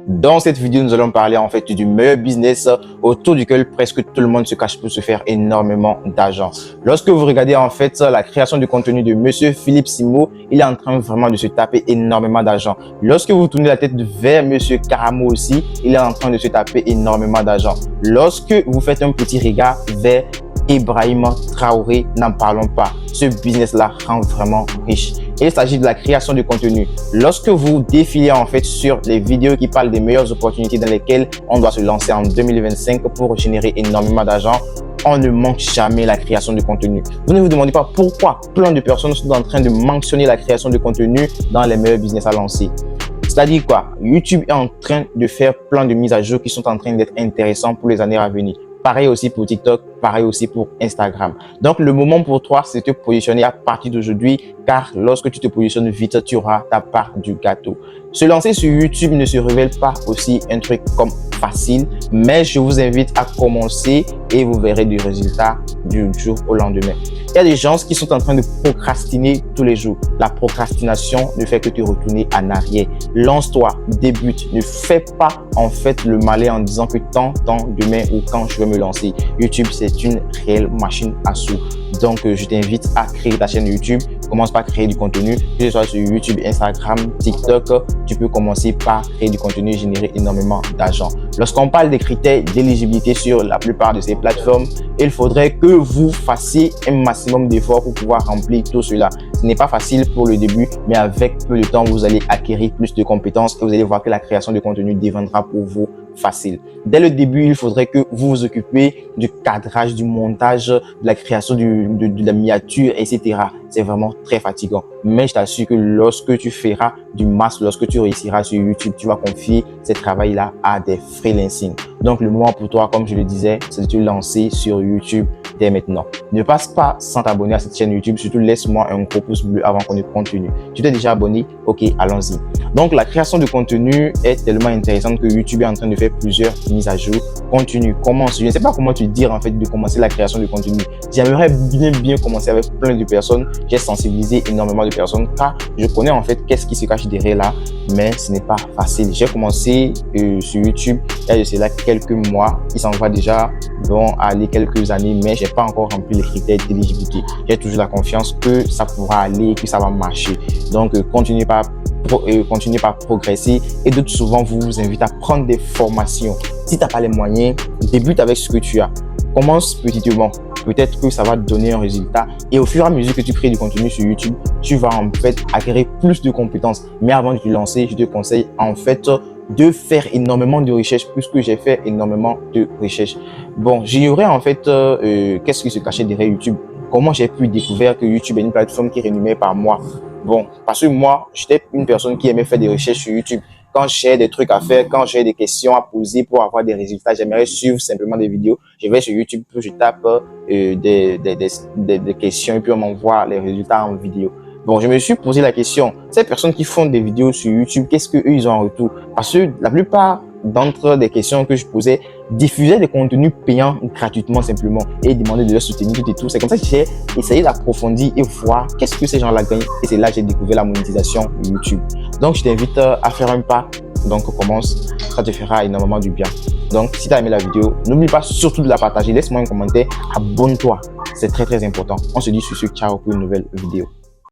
Dans cette vidéo, nous allons parler en fait du meilleur business autour duquel presque tout le monde se cache pour se faire énormément d'argent. Lorsque vous regardez en fait la création du contenu de Monsieur Philippe Simo, il est en train vraiment de se taper énormément d'argent. Lorsque vous tournez la tête vers Monsieur Karamo aussi, il est en train de se taper énormément d'argent. Lorsque vous faites un petit regard vers Ibrahima Traoré, n'en parlons pas. Ce business-là rend vraiment riche. Il s'agit de la création de contenu. Lorsque vous défilez en fait sur les vidéos qui parlent des meilleures opportunités dans lesquelles on doit se lancer en 2025 pour générer énormément d'argent, on ne manque jamais la création de contenu. Vous ne vous demandez pas pourquoi plein de personnes sont en train de mentionner la création de contenu dans les meilleurs business à lancer. C'est-à-dire quoi? YouTube est en train de faire plein de mises à jour qui sont en train d'être intéressantes pour les années à venir. Pareil aussi pour TikTok, pareil aussi pour Instagram. Donc, le moment pour toi, c'est de te positionner à partir d'aujourd'hui, car lorsque tu te positionnes vite, tu auras ta part du gâteau. Se lancer sur YouTube ne se révèle pas aussi un truc comme facile, mais je vous invite à commencer et vous verrez du résultat du jour au lendemain. Il y a des gens qui sont en train de procrastiner tous les jours. La procrastination ne fait que te retourner en arrière. Lance-toi, débute. Ne fais pas en fait le malin en disant que tant, demain ou quand je vais me lancer. YouTube, c'est une réelle machine à sous. Donc, je t'invite à créer ta chaîne YouTube. Commence par créer du contenu, que ce soit sur YouTube, Instagram, TikTok. Tu peux commencer par créer du contenu et générer énormément d'argent. Lorsqu'on parle des critères d'éligibilité sur la plupart de ces plateformes, il faudrait que vous fassiez un maximum d'efforts pour pouvoir remplir tout cela. Ce n'est pas facile pour le début, mais avec peu de temps, vous allez acquérir plus de compétences et vous allez voir que la création de contenu deviendra pour vous facile. Dès le début, il faudrait que vous vous occupiez du cadrage, du montage, de la création de la miniature, etc. C'est vraiment très fatigant. Mais je t'assure que lorsque tu feras du masse, lorsque tu réussiras sur YouTube, tu vas confier ce travail-là à des freelancing. Donc, le moment pour toi, comme je le disais, c'est de te lancer sur YouTube dès maintenant. Ne passe pas sans t'abonner à cette chaîne YouTube. Surtout, laisse-moi un gros pouce bleu avant qu'on ne continue. Tu t'es déjà abonné? Ok, allons-y. Donc, la création de contenu est tellement intéressante que YouTube est en train de faire plusieurs mises à jour. Continue, commence. Je ne sais pas comment te dire en fait de commencer la création de contenu. J'aimerais bien commencer avec plein de personnes. J'ai sensibilisé énormément de personnes car je connais en fait qu'est-ce qui se cache derrière là, mais ce n'est pas facile. J'ai commencé sur YouTube il y a de cela quelques mois. Il s'en va déjà aller quelques années, mais j'ai pas encore rempli les critères d'éligibilité. J'ai toujours la confiance que ça pourra aller, que ça va marcher. Donc, continuez par progresser et d'autres souvent vous invite à prendre des formations. Si tu n'as pas les moyens, débute avec ce que tu as. Commence petitement. Peut-être que ça va te donner un résultat et au fur et à mesure que tu crées du contenu sur YouTube, tu vas en fait acquérir plus de compétences. Mais avant de te lancer, je te conseille en fait de faire énormément de recherches puisque j'ai fait énormément de recherches. Bon, j'ignorais en fait qu'est-ce qui se cachait derrière YouTube. Comment j'ai pu découvrir que YouTube est une plateforme qui est rémunérée par mois. Bon, parce que moi, j'étais une personne qui aimait faire des recherches sur YouTube. Quand j'ai des trucs à faire, quand j'ai des questions à poser pour avoir des résultats, j'aimerais suivre simplement des vidéos. Je vais sur YouTube, puis je tape des questions et puis on m'envoie les résultats en vidéo. Bon, je me suis posé la question, ces personnes qui font des vidéos sur YouTube, qu'est-ce qu'eux ils ont en retour? Parce que la plupart d'entre des questions que je posais diffusaient des contenus payants gratuitement simplement et demandaient de leur soutenir tout et tout. C'est comme ça que j'ai essayé d'approfondir et voir qu'est-ce que ces gens-là gagnent. Et c'est là que j'ai découvert la monétisation YouTube. Donc, je t'invite à faire un pas. Donc, commence. Ça te fera énormément du bien. Donc, si tu as aimé la vidéo, n'oublie pas surtout de la partager. Laisse-moi un commentaire. Abonne-toi. C'est très important. On se dit sur ce. Ciao pour une nouvelle vidéo.